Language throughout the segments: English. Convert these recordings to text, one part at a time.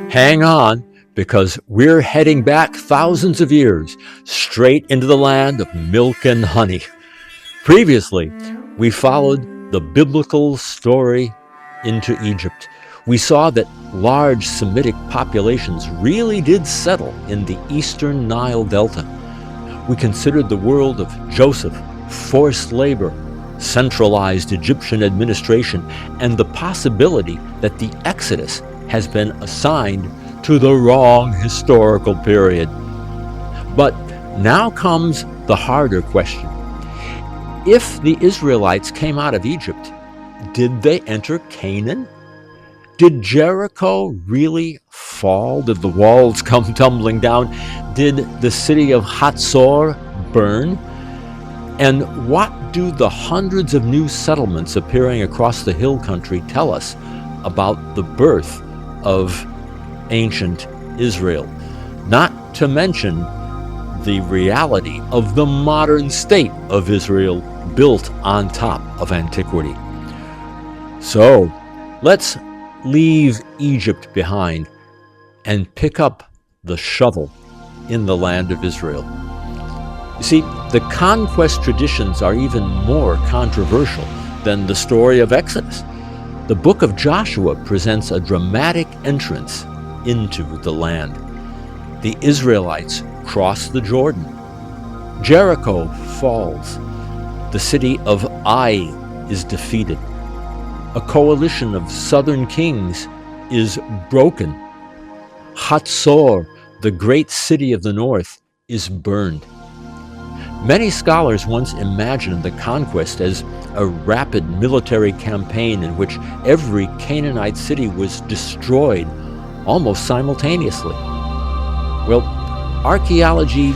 Hang on, because we're heading back thousands of years, straight into the land of milk and honey. Previously, we followed the biblical story into Egypt. We saw that large Semitic populations really did settle in the eastern Nile Delta. We considered the world of Joseph, forced labor, centralized Egyptian administration, and the possibility that the Exodus has been assigned to the wrong historical period. But now comes the harder question. If the Israelites came out of Egypt, did they enter Canaan? Did Jericho really fall? Did the walls come tumbling down? Did the city of Hazor burn? And what do the hundreds of new settlements appearing across the hill country tell us about the birth of ancient Israel? Not to mention the reality of the modern state of Israel built on top of antiquity. So let's leave Egypt behind and pick up the shovel in the land of Israel. You see, the conquest traditions are even more controversial than the story of Exodus. The book of Joshua presents a dramatic entrance into the land. The Israelites cross the Jordan. Jericho falls. The city of Ai is defeated. A coalition of southern kings is broken. Hazor, the great city of the north, is burned. Many scholars once imagined the conquest as a rapid military campaign in which every Canaanite city was destroyed almost simultaneously. Well, archaeology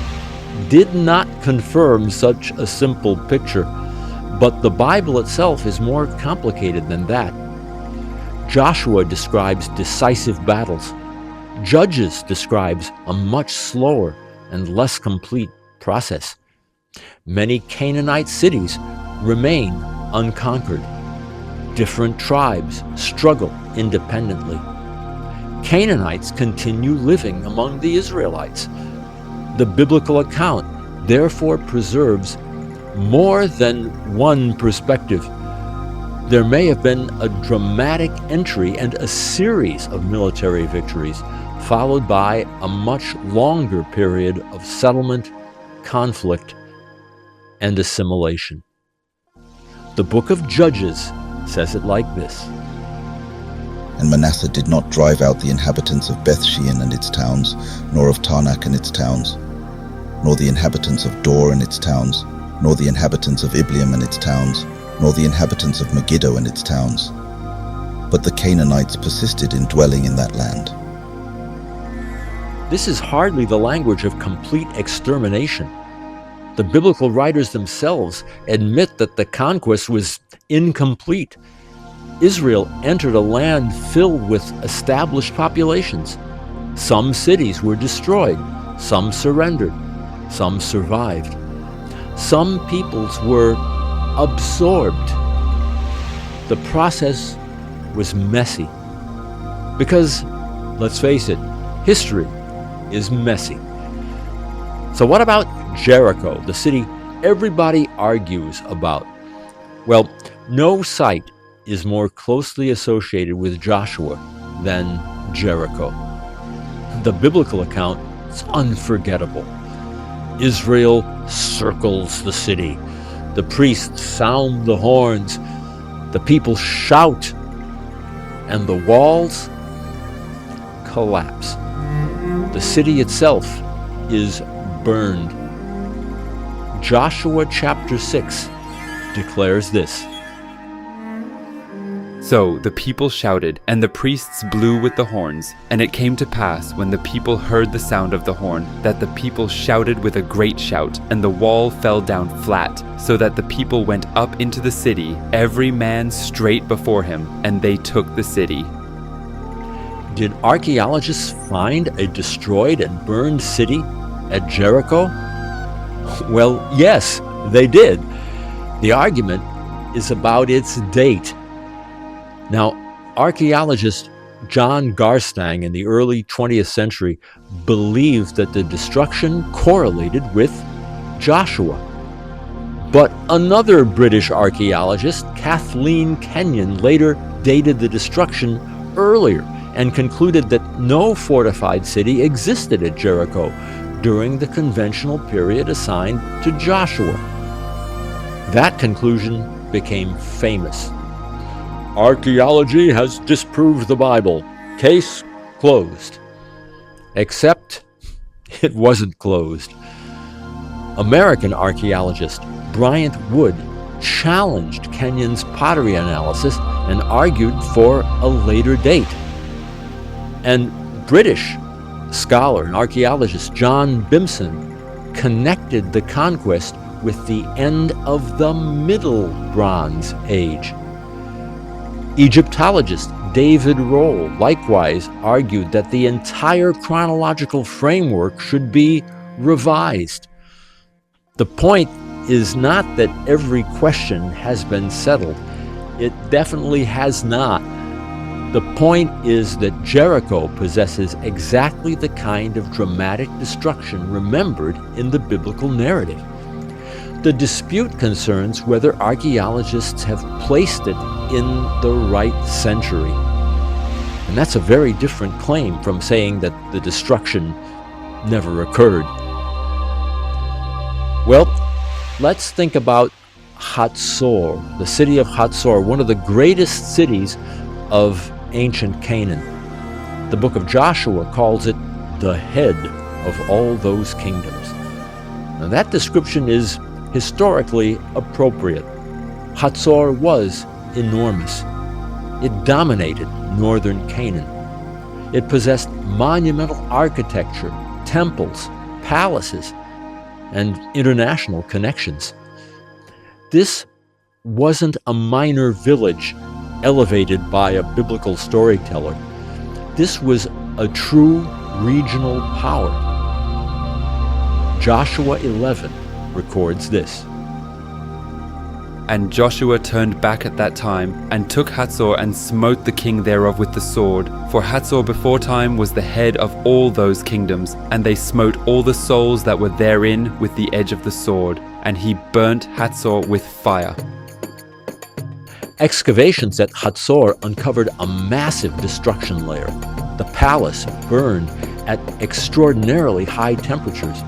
did not confirm such a simple picture, but the Bible itself is more complicated than that. Joshua describes decisive battles. Judges describes a much slower and less complete process. Many Canaanite cities remain unconquered. Different tribes struggle independently. Canaanites continue living among the Israelites. The biblical account therefore preserves more than one perspective. There may have been a dramatic entry and a series of military victories, followed by a much longer period of settlement, conflict, and assimilation. The book of Judges says it like this. And Manasseh did not drive out the inhabitants of Beth-shean and its towns, nor of Taanach and its towns, nor the inhabitants of Dor and its towns, nor the inhabitants of Ibleam and its towns, nor the inhabitants of Megiddo and its towns. But the Canaanites persisted in dwelling in that land. This is hardly the language of complete extermination. The biblical writers themselves admit that the conquest was incomplete. Israel entered a land filled with established populations. Some cities were destroyed, some surrendered, some survived. Some peoples were absorbed. The process was messy. Because, let's face it, history is messy. So what about Jericho, the city everybody argues about? Well, no site is more closely associated with Joshua than Jericho. The biblical account is unforgettable. Israel circles the city. The priests sound the horns. The people shout. And the walls collapse. The city itself is burned. Joshua chapter 6 declares this. So the people shouted, and the priests blew with the horns. And it came to pass, when the people heard the sound of the horn, that the people shouted with a great shout, and the wall fell down flat, so that the people went up into the city, every man straight before him, and they took the city. Did archaeologists find a destroyed and burned city at Jericho? Well, yes, they did. The argument is about its date. Now, archaeologists John Garstang in the early 20th century believed that the destruction correlated with Joshua. But another British archaeologist, Kathleen Kenyon, later dated the destruction earlier and concluded that no fortified city existed at Jericho during the conventional period assigned to Joshua. That conclusion became famous. Archaeology has disproved the Bible. Case closed. Except it wasn't closed. American archaeologist Bryant Wood challenged Kenyon's pottery analysis and argued for a later date. And British scholar and archaeologist John Bimson connected the Conquest with the end of the Middle Bronze Age. Egyptologist David Rohl likewise argued that the entire chronological framework should be revised. The point is not that every question has been settled. It definitely has not. The point is that Jericho possesses exactly the kind of dramatic destruction remembered in the biblical narrative. The dispute concerns whether archaeologists have placed it in the right century. And that's a very different claim from saying that the destruction never occurred. Well, let's think about Hazor, the city of Hazor, one of the greatest cities of ancient Canaan. The book of Joshua calls it the head of all those kingdoms. Now that description is historically appropriate. Hazor was enormous. It dominated northern Canaan. It possessed monumental architecture, temples, palaces, and international connections. This wasn't a minor village elevated by a biblical storyteller. This was a true regional power. Joshua 11 records this. And Joshua turned back at that time, and took Hazor, and smote the king thereof with the sword. For Hazor before time was the head of all those kingdoms, and they smote all the souls that were therein with the edge of the sword, and he burnt Hazor with fire. Excavations at Hazor uncovered a massive destruction layer. The palace burned at extraordinarily high temperatures.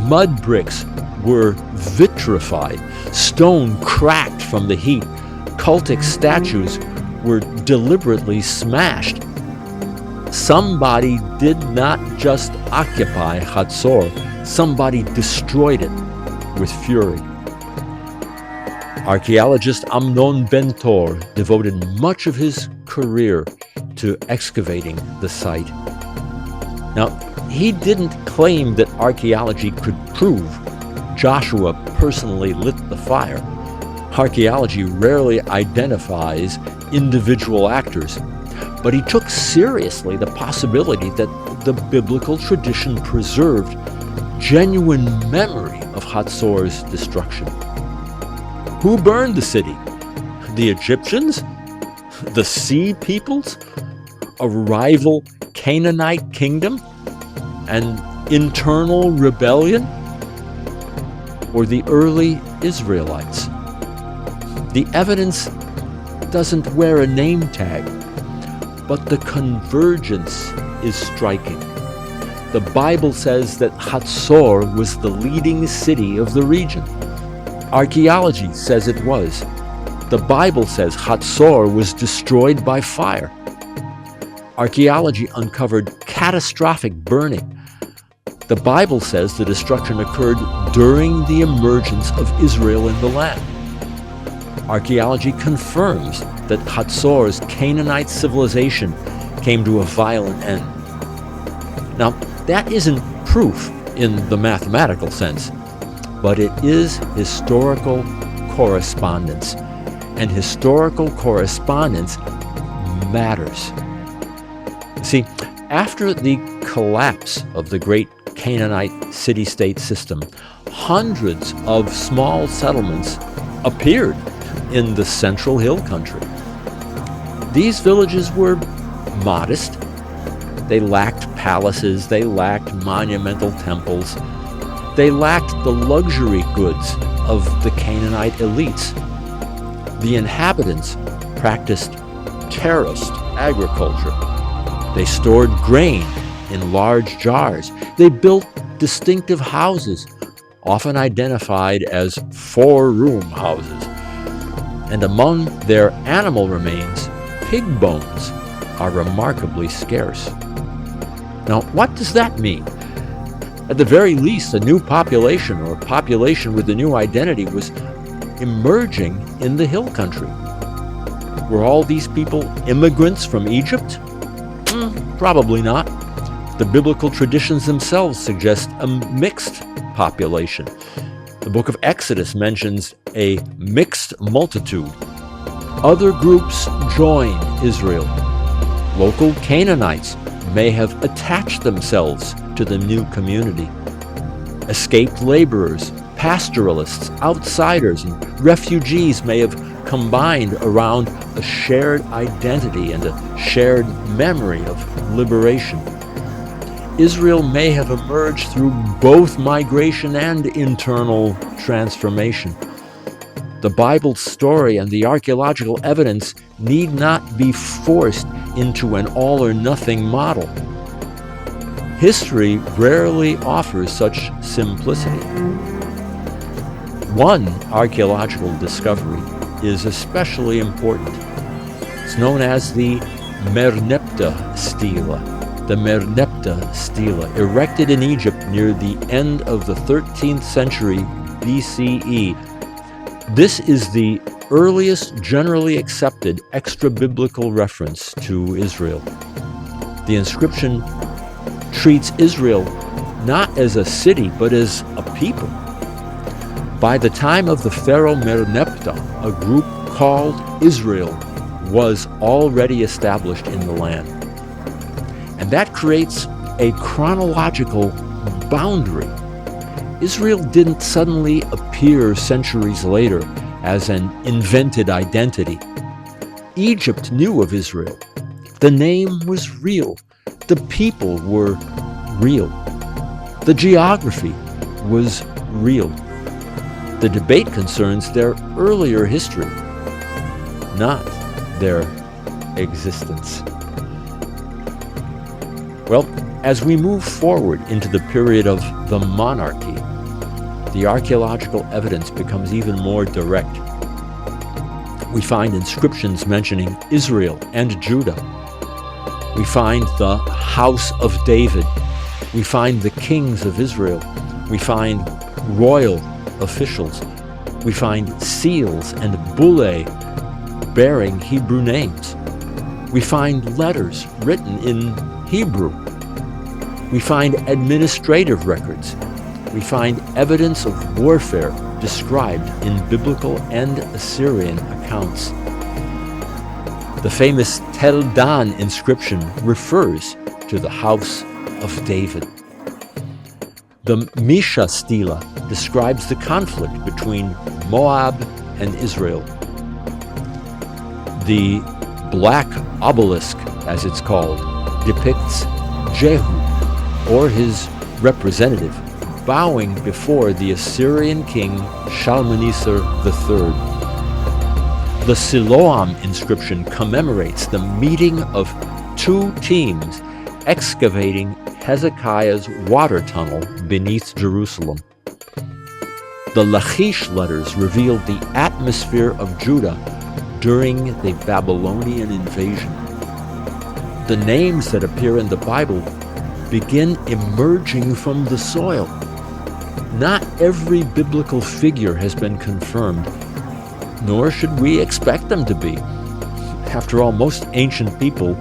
Mud bricks were vitrified, stone cracked from the heat, cultic statues were deliberately smashed. Somebody did not just occupy Hazor, somebody destroyed it with fury. Archaeologist Amnon Ben-Tor devoted much of his career to excavating the site. Now, he didn't claim that archaeology could prove Joshua personally lit the fire. Archaeology rarely identifies individual actors, but he took seriously the possibility that the biblical tradition preserved genuine memory of Hazor's destruction. Who burned the city? The Egyptians? The Sea Peoples? A rival Canaanite kingdom? An internal rebellion? Or the early Israelites? The evidence doesn't wear a name tag, but the convergence is striking. The Bible says that Hazor was the leading city of the region. Archaeology says it was. The Bible says Hazor was destroyed by fire. Archaeology uncovered catastrophic burning. The Bible says the destruction occurred during the emergence of Israel in the land. Archaeology confirms that Hazor's Canaanite civilization came to a violent end. Now, that isn't proof in the mathematical sense, but it is historical correspondence. And historical correspondence matters. See, after the collapse of the great Canaanite city-state system, hundreds of small settlements appeared in the central hill country. These villages were modest. They lacked palaces. They lacked monumental temples. They lacked the luxury goods of the Canaanite elites. The inhabitants practiced terraced agriculture. They stored grain in large jars. They built distinctive houses, often identified as four-room houses. And among their animal remains, pig bones are remarkably scarce. Now, what does that mean? At the very least, a new population or population with a new identity was emerging in the hill country. Were all these people immigrants from Egypt? Probably not. The biblical traditions themselves suggest a mixed population. The book of Exodus mentions a mixed multitude. Other groups joined Israel. Local Canaanites may have attached themselves to the new community. Escaped laborers, pastoralists, outsiders, and refugees may have combined around a shared identity and a shared memory of liberation. Israel may have emerged through both migration and internal transformation. The Bible's story and the archaeological evidence need not be forced into an all-or-nothing model. History rarely offers such simplicity. One archaeological discovery is especially important. It's known as the Merneptah Stele. The Merneptah Stele, erected in Egypt near the end of the 13th century BCE. This is the earliest generally accepted extra-biblical reference to Israel. The inscription treats Israel not as a city, but as a people. By the time of the pharaoh Merneptah, a group called Israel was already established in the land. And that creates a chronological boundary. Israel didn't suddenly appear centuries later as an invented identity. Egypt knew of Israel. The name was real. The people were real. The geography was real. The debate concerns their earlier history, not their existence. Well, as we move forward into the period of the monarchy, the archaeological evidence becomes even more direct. We find inscriptions mentioning Israel and Judah. We find the house of David. We find the kings of Israel. We find royal officials. We find seals and bullae bearing Hebrew names. We find letters written in Hebrew. We find administrative records. We find evidence of warfare described in biblical and Assyrian accounts. The famous Tel Dan inscription refers to the house of David. The Merneptah Stele describes the conflict between Moab and Israel. The black obelisk, as it's called, depicts Jehu, or his representative, bowing before the Assyrian king Shalmaneser III. The Siloam inscription commemorates the meeting of two teams excavating Hezekiah's water tunnel beneath Jerusalem. The Lachish letters reveal the atmosphere of Judah during the Babylonian invasion. The names that appear in the Bible begin emerging from the soil. Not every biblical figure has been confirmed, nor should we expect them to be. After all, most ancient people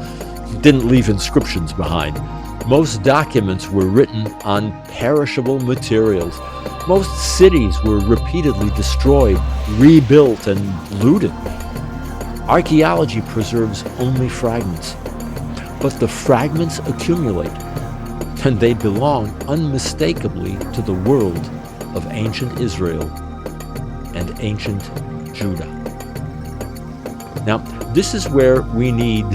didn't leave inscriptions behind. Most documents were written on perishable materials. Most cities were repeatedly destroyed, rebuilt, and looted. Archaeology preserves only fragments, but the fragments accumulate, and they belong unmistakably to the world of ancient Israel and ancient Judah. Now, this is where we need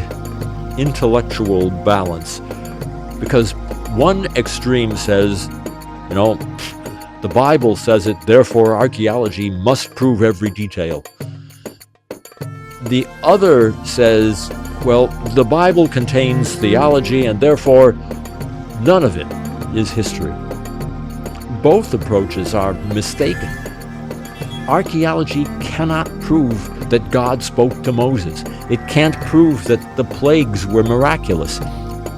intellectual balance, because one extreme says, the Bible says it, therefore archaeology must prove every detail. The other says, well, the Bible contains theology and therefore none of it is history. Both approaches are mistaken. Archaeology cannot prove that God spoke to Moses. It can't prove that the plagues were miraculous.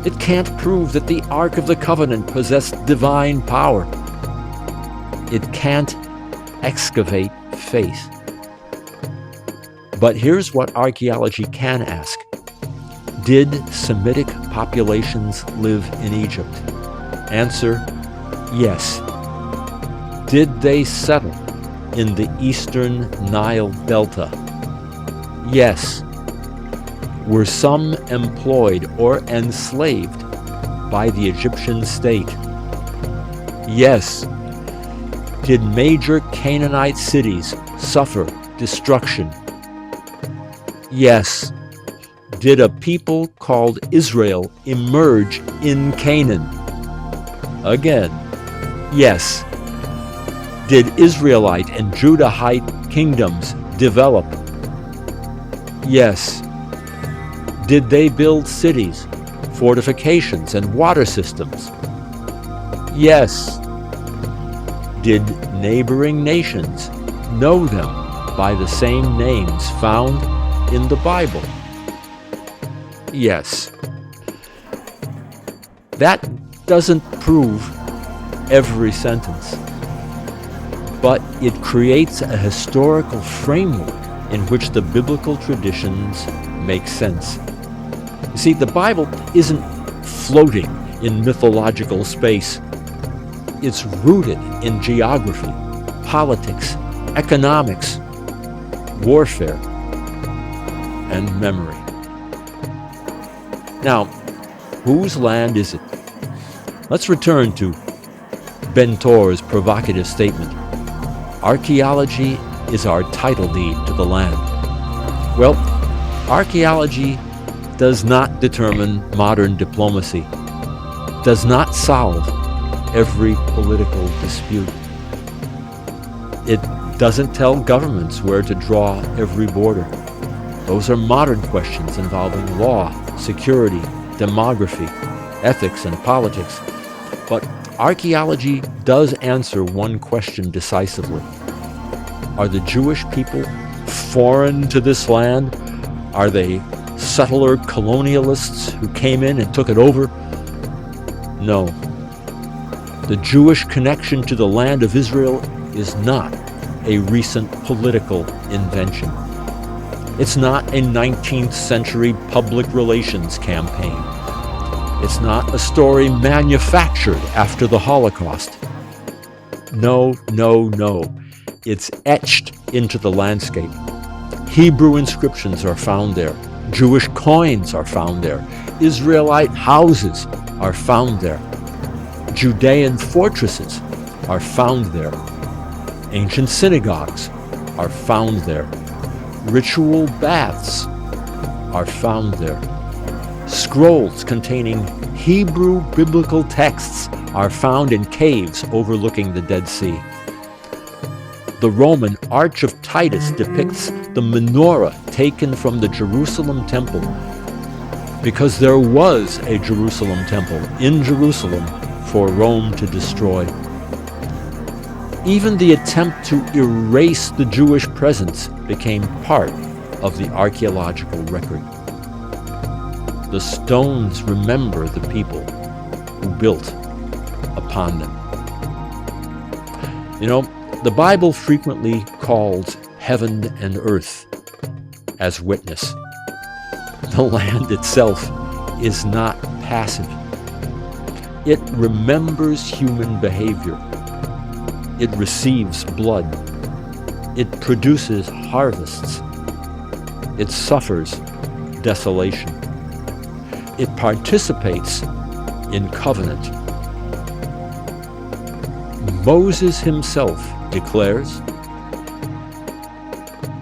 It can't prove that the Ark of the Covenant possessed divine power. It can't excavate faith. But here's what archaeology can ask. Did Semitic populations live in Egypt? Answer, yes. Did they settle in the eastern Nile Delta? Yes. Were some employed or enslaved by the Egyptian state? Yes. Did major Canaanite cities suffer destruction? Yes. Did a people called Israel emerge in Canaan? Again, yes. Did Israelite and Judahite kingdoms develop? Yes. Did they build cities, fortifications, and water systems? Yes. Did neighboring nations know them by the same names found in the Bible? Yes. That doesn't prove every sentence, but it creates a historical framework in which the biblical traditions make sense. You see, the Bible isn't floating in mythological space. It's rooted in geography, politics, economics, warfare, and memory. Now, whose land is it? Let's return to Ben-Tor's provocative statement. Archaeology is our title deed to the land. Well, archaeology does not determine modern diplomacy, does not solve every political dispute. It doesn't tell governments where to draw every border. Those are modern questions involving law, security, demography, ethics, and politics. But archaeology does answer one question decisively. Are the Jewish people foreign to this land? Are they settler colonialists who came in and took it over? No. The Jewish connection to the land of Israel is not a recent political invention. It's not a 19th century public relations campaign. It's not a story manufactured after the Holocaust. No, no, no. It's etched into the landscape. Hebrew inscriptions are found there. Jewish coins are found there. Israelite houses are found there. Judean fortresses are found there. Ancient synagogues are found there. Ritual baths are found there. Scrolls containing Hebrew biblical texts are found in caves overlooking the Dead Sea. The Roman Arch of Titus depicts the menorah taken from the Jerusalem temple, because there was a Jerusalem temple in Jerusalem for Rome to destroy. Even the attempt to erase the Jewish presence became part of the archaeological record. The stones remember the people who built upon them. You know, the Bible frequently calls heaven and earth as witness. The land itself is not passive. It remembers human behavior. It receives blood. It produces harvests. It suffers desolation. It participates in covenant. Moses himself declares,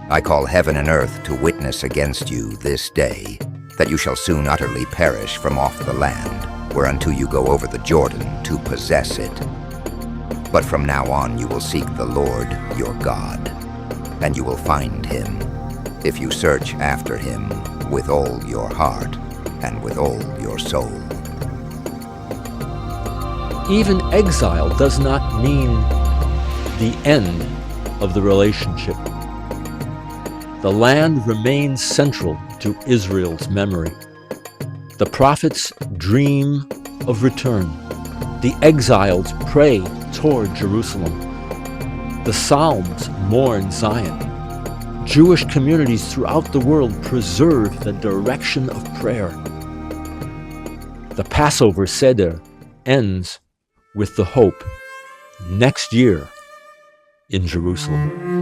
I call heaven and earth to witness against you this day, that you shall soon utterly perish from off the land, whereunto you go over the Jordan to possess it. But from now on you will seek the Lord your God, and you will find him, if you search after him with all your heart and with all your soul. Even exile does not mean the end of the relationship. The land remains central to Israel's memory. The prophets dream of return. The exiles pray toward Jerusalem. The Psalms mourn Zion. Jewish communities throughout the world preserve the direction of prayer. The Passover Seder ends with the hope next year in Jerusalem.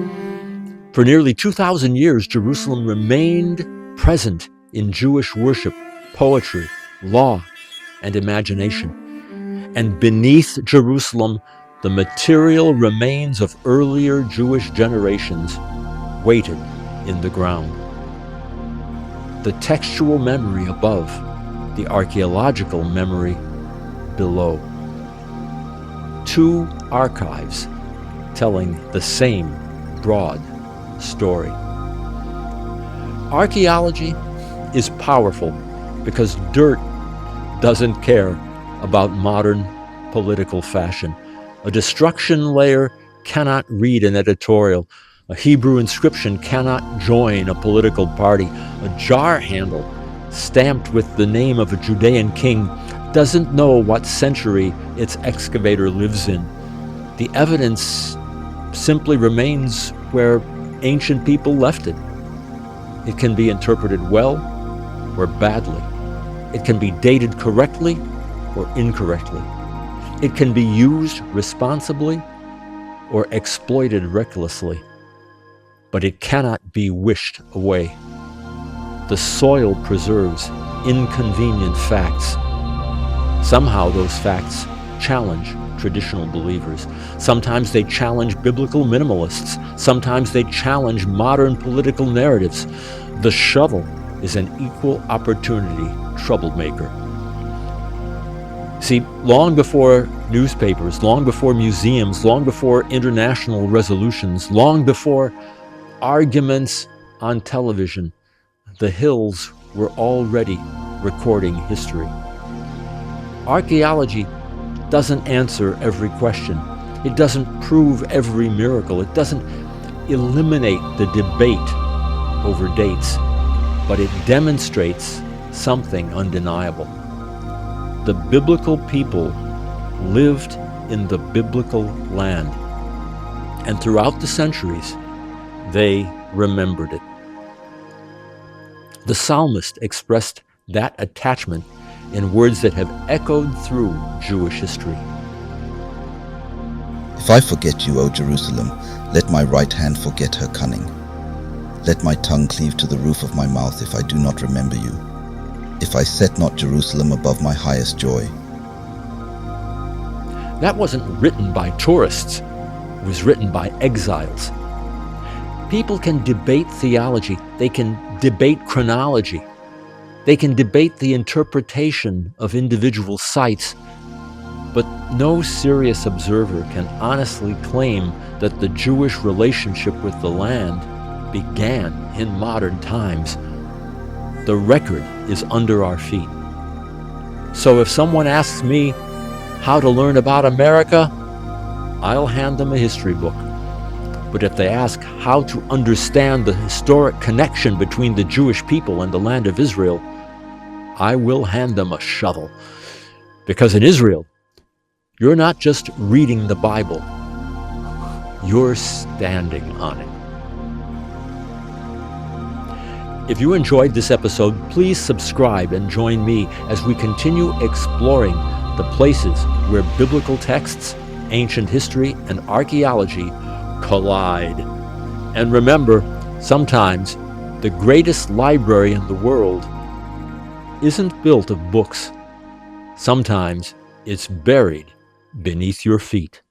For nearly 2,000 years, Jerusalem remained present in Jewish worship, poetry, law, and imagination. And beneath Jerusalem, the material remains of earlier Jewish generations waited in the ground. The textual memory above, the archaeological memory below. Two archives telling the same broad story. Archaeology is powerful because dirt doesn't care about modern political fashion. A destruction layer cannot read an editorial. A Hebrew inscription cannot join a political party. A jar handle stamped with the name of a Judean king doesn't know what century its excavator lives in. The evidence simply remains where ancient people left it. It can be interpreted well or badly. It can be dated correctly or incorrectly. It can be used responsibly or exploited recklessly. But it cannot be wished away. The soil preserves inconvenient facts. Somehow those facts challenge traditional believers. Sometimes they challenge biblical minimalists. Sometimes they challenge modern political narratives. The shovel is an equal opportunity troublemaker. See, long before newspapers, long before museums, long before international resolutions, long before arguments on television, the hills were already recording history. Archaeology doesn't answer every question. It doesn't prove every miracle. It doesn't eliminate the debate over dates, but it demonstrates something undeniable. The biblical people lived in the biblical land, and throughout the centuries, they remembered it. The psalmist expressed that attachment in words that have echoed through Jewish history. If I forget you, O Jerusalem, let my right hand forget her cunning. Let my tongue cleave to the roof of my mouth if I do not remember you, if I set not Jerusalem above my highest joy. That wasn't written by tourists. It was written by exiles. People can debate theology. They can debate chronology. They can debate the interpretation of individual sites. But no serious observer can honestly claim that the Jewish relationship with the land began in modern times. The record is under our feet. So if someone asks me how to learn about America, I'll hand them a history book. But if they ask how to understand the historic connection between the Jewish people and the land of Israel, I will hand them a shovel. Because in Israel, you're not just reading the Bible, you're standing on it. If you enjoyed this episode, please subscribe and join me as we continue exploring the places where biblical texts, ancient history, and archaeology collide. And remember, sometimes the greatest library in the world isn't built of books. Sometimes it's buried beneath your feet.